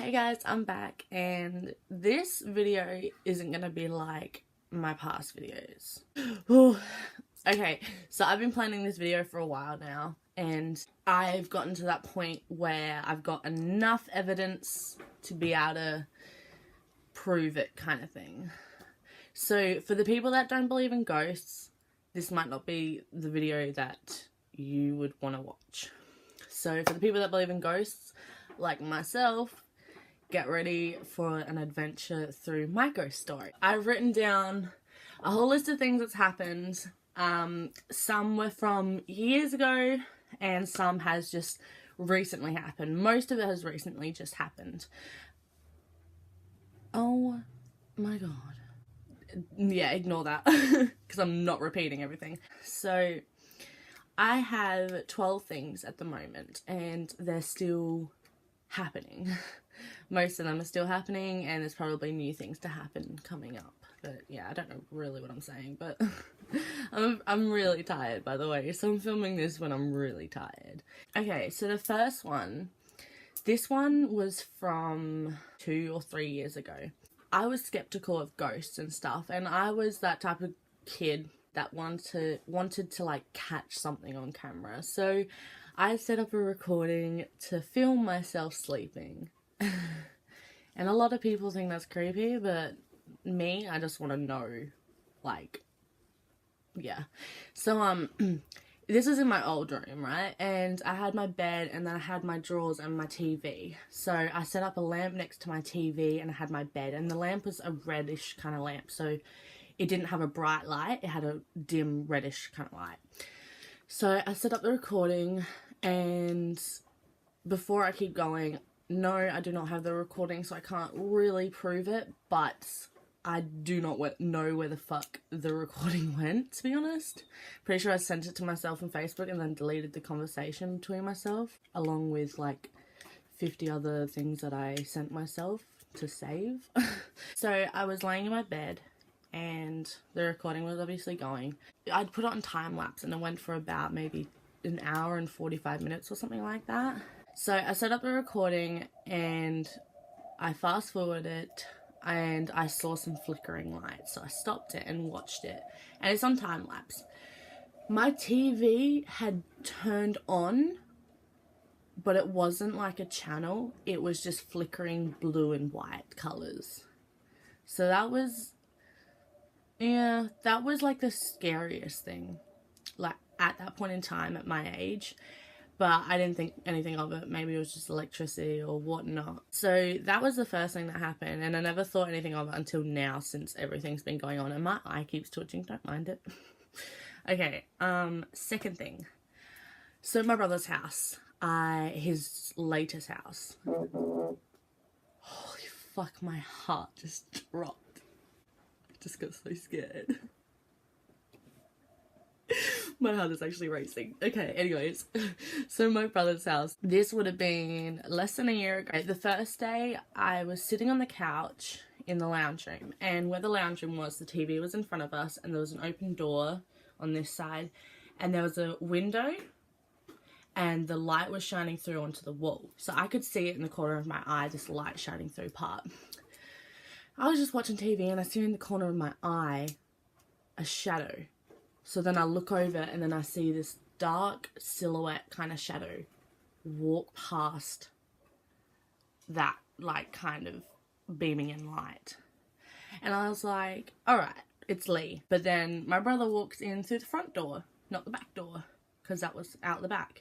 Hey guys, I'm back, and this video isn't gonna be like my past videos. Okay, so I've been planning this video for a while now, and I've gotten to that point where I've got enough evidence to be able to prove it, kind of thing. So for the people that don't believe in ghosts, this might not be the video that you would want to watch. So for the people that believe in ghosts, like myself, get ready for an adventure through my ghost story. I've written down a whole list of things that's happened. Some were from years ago and some has just recently happened. Most of it has recently just happened. Oh my god. Yeah, ignore that because I'm not repeating everything. So I have 12 things at the moment and they're still happening. Most of them are still happening and there's probably new things to happen coming up. But yeah, I don't know really what I'm saying, but I'm really tired, by the way. So I'm filming this when I'm really tired. Okay, so the first one, this one was from 2 or 3 years ago. I was skeptical of ghosts and stuff, and I was that type of kid that wanted to like catch something on camera. So I set up a recording to film myself sleeping. And a lot of people think that's creepy, but me, I just want to know, like, yeah. So this was in my old room, right? And I had my bed and then I had my drawers and my TV. So I set up a lamp next to my TV and I had my bed, and the lamp was a reddish kind of lamp. So it didn't have a bright light, it had a dim reddish kind of light. So I set up the recording, and before I keep going, no, I do not have the recording, so I can't really prove it, but I do not know where the fuck the recording went, to be honest. Pretty sure I sent it to myself on Facebook and then deleted the conversation between myself, along with like 50 other things that I sent myself to save. So I was laying in my bed and the recording was obviously going. I'd put it on time lapse and it went for about maybe an hour and 45 minutes or something like that. So I set up the recording and I fast forwarded it and I saw some flickering lights. So I stopped it and watched it, and it's on time lapse. My TV had turned on, but it wasn't like a channel. It was just flickering blue and white colors. So that was, yeah, that was like the scariest thing, like at that point in time at my age. But I didn't think anything of it. Maybe it was just electricity or whatnot. So that was the first thing that happened, and I never thought anything of it until now, since everything's been going on and my eye keeps twitching. Don't mind it. Okay, second thing. So my brother's house, his latest house. Holy fuck, my heart just dropped. I just got so scared. My heart is actually racing. Okay, anyways. So my brother's house. This would have been less than a year ago. The first day, I was sitting on the couch in the lounge room. And where the lounge room was, the TV was in front of us. And there was an open door on this side. And there was a window. And the light was shining through onto the wall. So I could see it in the corner of my eye, this light shining through part. I was just watching TV and I see in the corner of my eye a shadow. So then I look over and then I see this dark silhouette kind of shadow walk past that, like, kind of beaming in light. And I was like, alright, it's Lee. But then my brother walks in through the front door, not the back door, because that was out the back.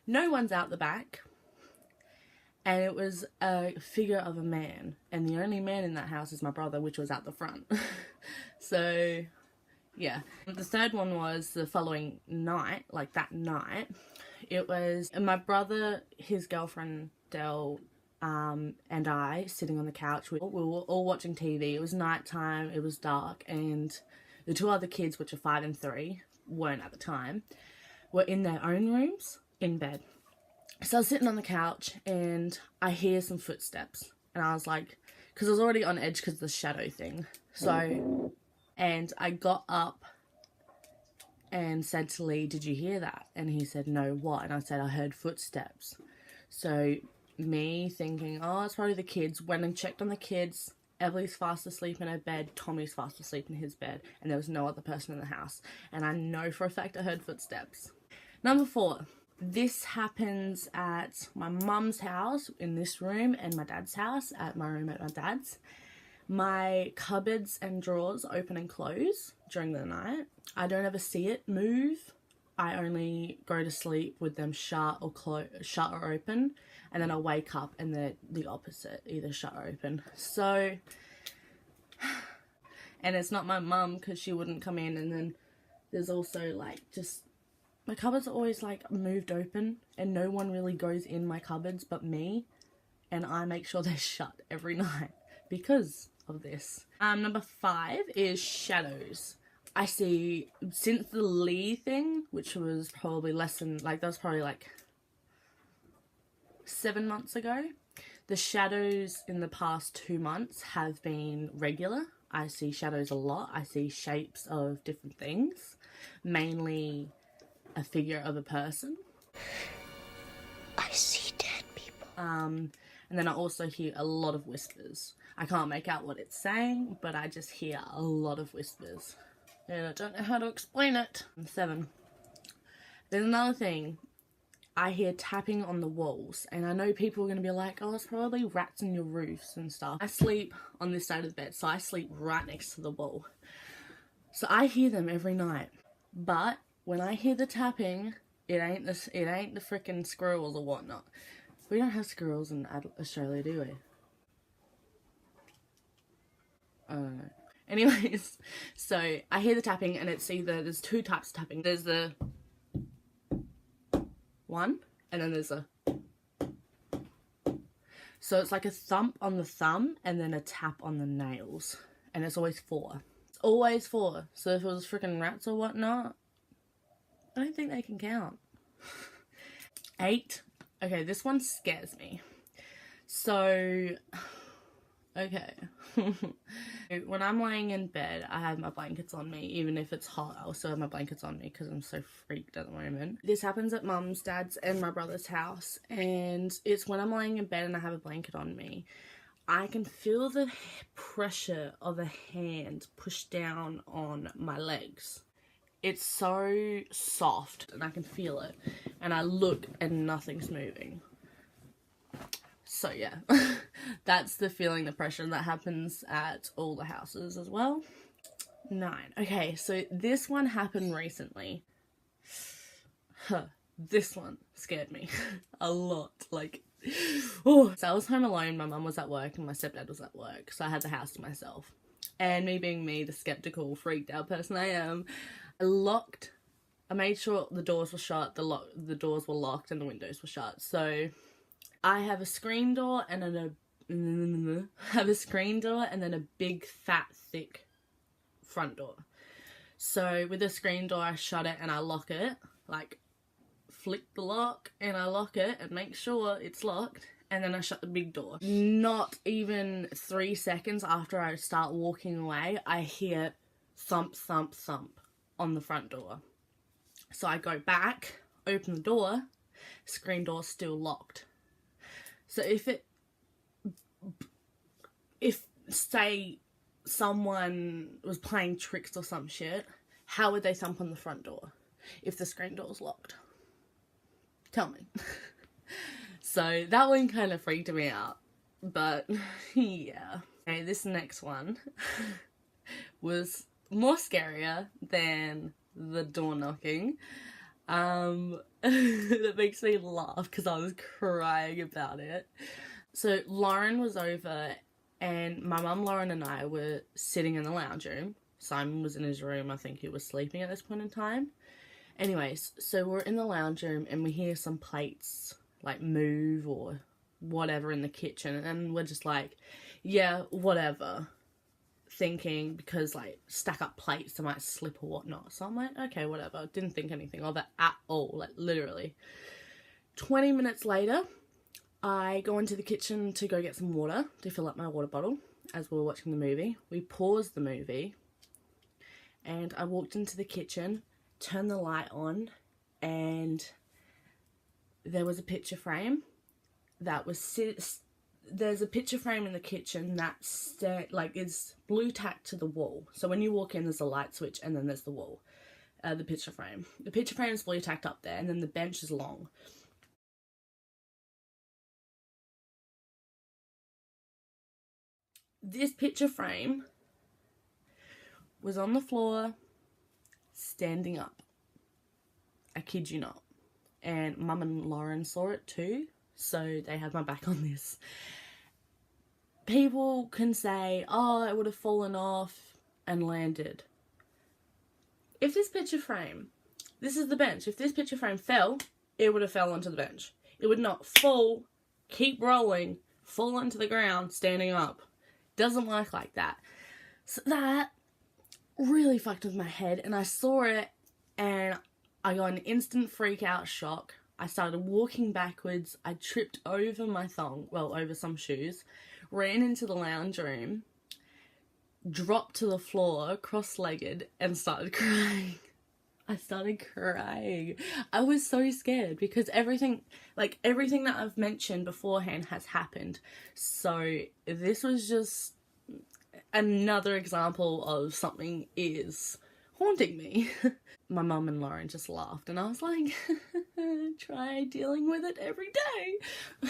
No one's out the back. And it was a figure of a man. And the only man in that house is my brother, which was out the front. So yeah. The third one was the following night, like that night. It was my brother, his girlfriend, Del, and I sitting on the couch. We were all watching TV. It was nighttime, it was dark, and the two other kids, which are 5 and 3, weren't at the time, were in their own rooms, in bed. So I was sitting on the couch and I hear some footsteps. And I was like, because I was already on edge because of the shadow thing. So, and I got up and said to Lee, did you hear that? And he said, no, what? And I said, I heard footsteps. So me thinking, oh, it's probably the kids. Went and checked on the kids. Emily's fast asleep in her bed. Tommy's fast asleep in his bed. And there was no other person in the house. And I know for a fact I heard footsteps. Number 4. This happens at my mum's house in this room and my dad's house at my room at my dad's. My cupboards and drawers open and close during the night. I don't ever see it move. I only go to sleep with them shut or open, and then I wake up and they're the opposite, either shut or open. So, and it's not my mum because she wouldn't come in. And then there's also like just my cupboards are always like moved open, and no one really goes in my cupboards but me, and I make sure they're shut every night because of this. Number 5 is shadows. I see, since the Lee thing, which was probably less than, like, that was probably like 7 months ago, the shadows in the past 2 months have been regular. I see shadows a lot. I see shapes of different things, mainly a figure of a person. I see dead people. And then I also hear a lot of whispers. I can't make out what it's saying, but I just hear a lot of whispers. And I don't know how to explain it. 7. There's another thing. I hear tapping on the walls. And I know people are going to be like, oh, it's probably rats in your roofs and stuff. I sleep on this side of the bed, so I sleep right next to the wall. So I hear them every night. But when I hear the tapping, it ain't the frickin' squirrels or whatnot. We don't have squirrels in Australia, do we? I don't know. Anyways, so I hear the tapping, and it's either, there's 2 types of tapping. There's the one, and then there's a, so it's like a thump on the thumb, and then a tap on the nails, and it's always 4. It's always 4, so if it was freaking rats or whatnot, I don't think they can count. 8, okay, this one scares me. So, okay. When I'm laying in bed, I have my blankets on me. Even if it's hot, I also have my blankets on me because I'm so freaked at the moment. This happens at mum's, dad's, and my brother's house. And it's when I'm laying in bed and I have a blanket on me, I can feel the pressure of a hand push down on my legs. It's so soft and I can feel it. And I look and nothing's moving. So yeah, that's the feeling, the pressure that happens at all the houses as well. 9. Okay, so this one happened recently. This one scared me a lot. Like, oh. So I was home alone, my mum was at work and my stepdad was at work. So I had the house to myself. And me being me, the skeptical, freaked out person I am, I made sure the doors were shut, the doors were locked and the windows were shut. So I have a screen door and then a big, fat, thick front door. So with the screen door, I shut it and I lock it. Like, flick the lock and I lock it and make sure it's locked. And then I shut the big door. Not even 3 seconds after I start walking away, I hear thump, thump, thump on the front door. So I go back, open the door, screen door's still locked. So if say someone was playing tricks or some shit, how would they thump on the front door if the screen door's locked? Tell me. So that one kind of freaked me out, but yeah. Okay, this next one was more scarier than the door knocking. That makes me laugh because I was crying about it. So Lauren was over and my mum, Lauren and I were sitting in the lounge room. Simon was in his room. I think he was sleeping at this point in time. Anyways, so we're in the lounge room and we hear some plates like move or whatever in the kitchen, and we're just like, yeah, whatever, thinking because like stack up plates, they might slip or whatnot. So I'm like, okay, whatever. Didn't think anything of it at all, like literally. 20 minutes later, I go into the kitchen to go get some water to fill up my water bottle as we were watching the movie. We paused the movie and I walked into the kitchen, turned the light on, and there was a picture frame that was there's a picture frame in the kitchen that's like is blue tacked to the wall. So when you walk in, there's a light switch, and then there's the wall, the picture frame. The picture frame is blue tacked up there, and then the bench is long. This picture frame was on the floor, standing up. I kid you not. And Mum and Lauren saw it too, so they have my back on this. People can say, oh, it would have fallen off and landed. If this picture frame, this is the bench, if this picture frame fell, it would have fell onto the bench. It would not fall, keep rolling, fall onto the ground, standing up. Doesn't work like that. So that really fucked with my head, and I saw it and I got an instant freak out shock. I started walking backwards. I tripped over my thong, well, over some shoes, ran into the lounge room, dropped to the floor, cross-legged, and started crying. I started crying. I was so scared because everything that I've mentioned beforehand has happened. So this was just another example of something is haunting me. My mum and Lauren just laughed, and I was like, try dealing with it every day.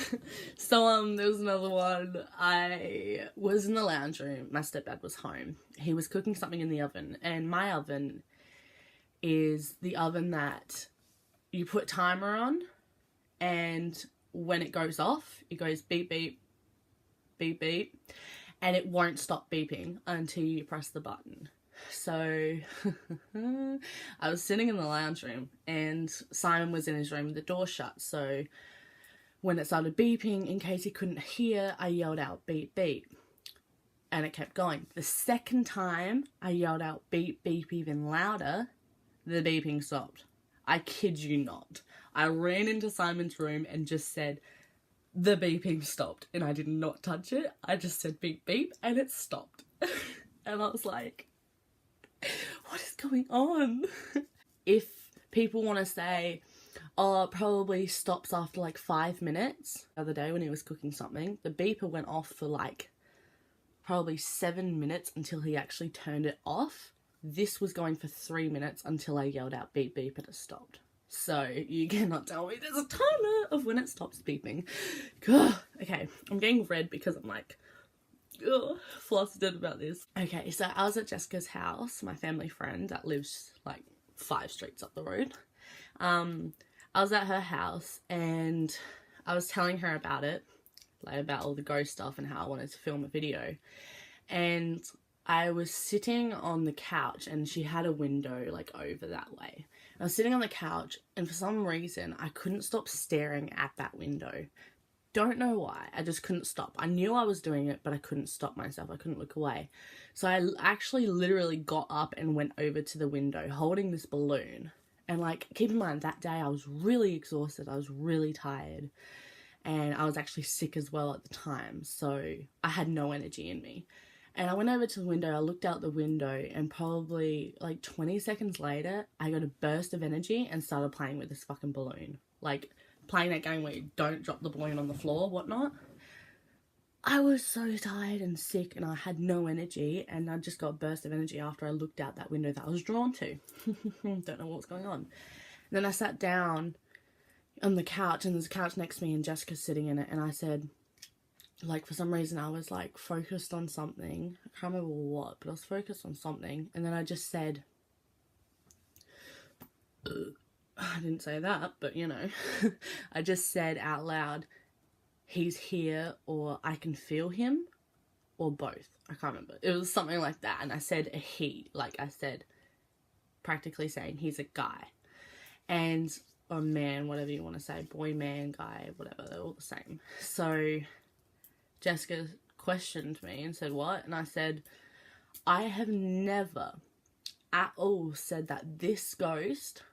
So there was another one. I was in the lounge room. My stepdad was home. He was cooking something in the oven, and my oven is the oven that you put timer on, and when it goes off, it goes beep beep beep beep, and it won't stop beeping until you press the button. So I was sitting in the lounge room, and Simon was in his room with the door shut. So when it started beeping, in case he couldn't hear, I yelled out beep beep, and it kept going. The second time I yelled out beep beep even louder, the beeping stopped. I kid you not. I ran into Simon's room and just said, the beeping stopped, and I did not touch it. I just said beep beep, and it stopped. And I was like, what is going on? If people want to say, oh, it probably stops after like 5 minutes. The other day when he was cooking something, the beeper went off for like probably 7 minutes until he actually turned it off. This was going for 3 minutes until I yelled out beep beep and it stopped. So you cannot tell me there's a timer of when it stops beeping. Okay, I'm getting red because I'm like, flustered about this. Okay, so I was at Jessica's house, my family friend that lives like 5 streets up the road. I was at her house and I was telling her about it, like about all the ghost stuff and how I wanted to film a video. And I was sitting on the couch, and she had a window like over that way. I was sitting on the couch, and for some reason I couldn't stop staring at that window. Don't know why, I just couldn't stop. I knew I was doing it, but I couldn't stop myself. I couldn't look away. So I actually literally got up and went over to the window holding this balloon. And like, keep in mind, that day I was really exhausted. I was really tired. And I was actually sick as well at the time. So I had no energy in me. And I went over to the window, I looked out the window, and probably like 20 seconds later, I got a burst of energy and started playing with this fucking balloon. Like, playing that game where you don't drop the balloon on the floor, whatnot. I was so tired and sick, and I had no energy, and I just got a burst of energy after I looked out that window that I was drawn to. Don't know what was going on. And then I sat down on the couch, and there's a couch next to me, and Jessica's sitting in it, and I said, like, for some reason I was like focused on something. I can't remember what, but I was focused on something, and then I just said, I didn't say that, but you know, I just said out loud, he's here, or I can feel him, or both. I can't remember. It was something like that, and I said a he, like I said, practically saying he's a guy, and or man, whatever you want to say, boy, man, guy, whatever, they're all the same. So Jessica questioned me and said, what? And I said, I have never at all said that this ghost,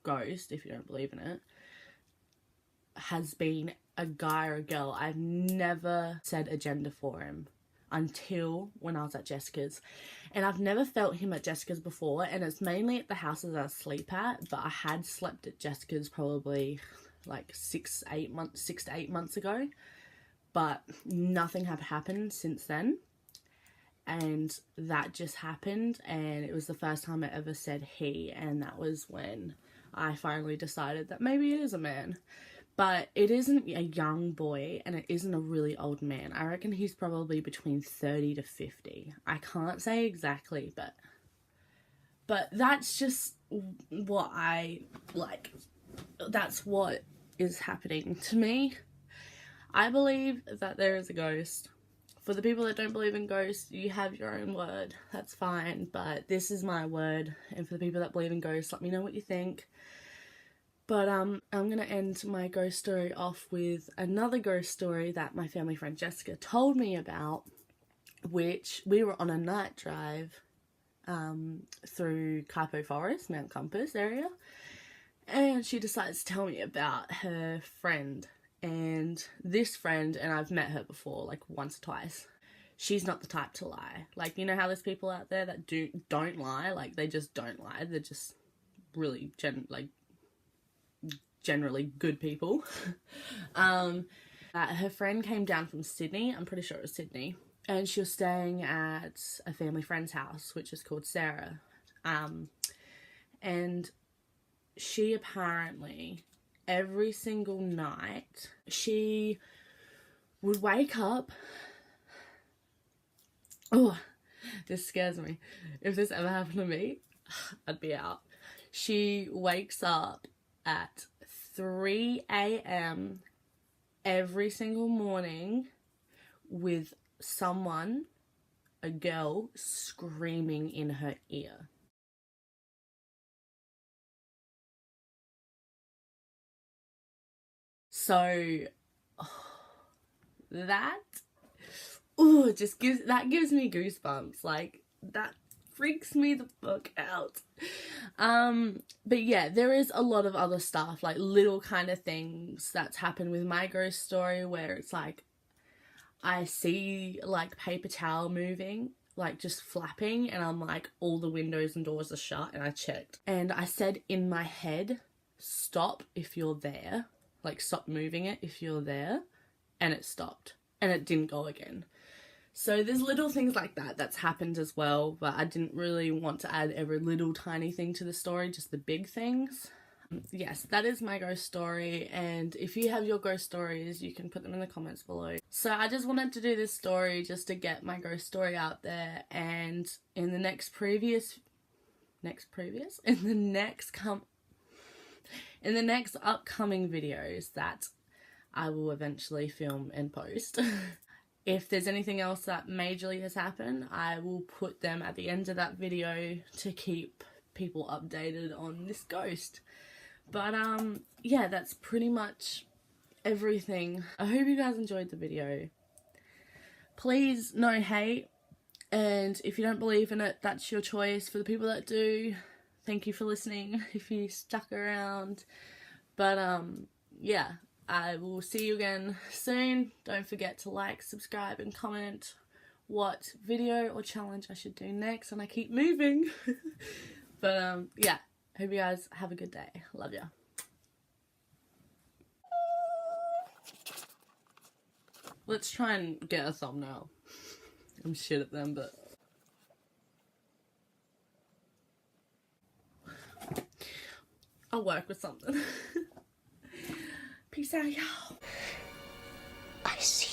if you don't believe in it, has been a guy or a girl. I've never said a gender for him until when I was at Jessica's. And I've never felt him at Jessica's before, and it's mainly at the houses I sleep at, but I had slept at Jessica's probably like 6 to 8 months ago, but nothing had happened since then. And that just happened, and it was the first time I ever said he, and that was when I finally decided that maybe it is a man. But it isn't a young boy, and it isn't a really old man. I reckon he's probably between 30 to 50. I can't say exactly, but that's just what I like. That's what is happening to me. I believe that there is a ghost. For the people that don't believe in ghosts, you have your own word. That's fine, but this is my word. And for the people that believe in ghosts, let me know what you think. But I'm going to end my ghost story off with another ghost story that my family friend Jessica told me about, which we were on a night drive through Kaipo Forest, Mount Compass area. And she decides to tell me about her friend. And this friend, and I've met her before, like once or twice, she's not the type to lie. Like, you know how there's people out there that don't lie? Like, they just don't lie. They're just really, generally good people. Her friend came down from Sydney. I'm pretty sure it was Sydney. And she was staying at a family friend's house, which is called Sarah. And she apparently, every single night, she would wake up. Oh, this scares me. If this ever happened to me, I'd be out. She wakes up at 3 a.m. every single morning with someone, a girl, screaming in her ear. So that gives me goosebumps. Like, that freaks me the fuck out. But yeah, there is a lot of other stuff, like little kind of things that's happened with my ghost story, where it's like I see like paper towel moving, like just flapping, and I'm like, all the windows and doors are shut, and I checked and I said in my head, stop if you're there. Like, stop moving it if you're there. And it stopped. And it didn't go again. So there's little things like that that's happened as well. But I didn't really want to add every little tiny thing to the story. Just the big things. Yes, that is my ghost story. And if you have your ghost stories, you can put them in the comments below. So I just wanted to do this story just to get my ghost story out there. And in the next upcoming videos that I will eventually film and post, if there's anything else that majorly has happened, I will put them at the end of that video to keep people updated on this ghost. But yeah, that's pretty much everything. I hope you guys enjoyed the video. Please, no hate, and if you don't believe in it, that's your choice. For the people that do, thank you for listening if you stuck around. But yeah, I will see you again soon. Don't forget to like, subscribe and comment what video or challenge I should do next, and I keep moving. But yeah, hope you guys have a good day. Love ya. Let's try and get a thumbnail. I'm shit at them, but I'll work with something. Peace out, y'all. I see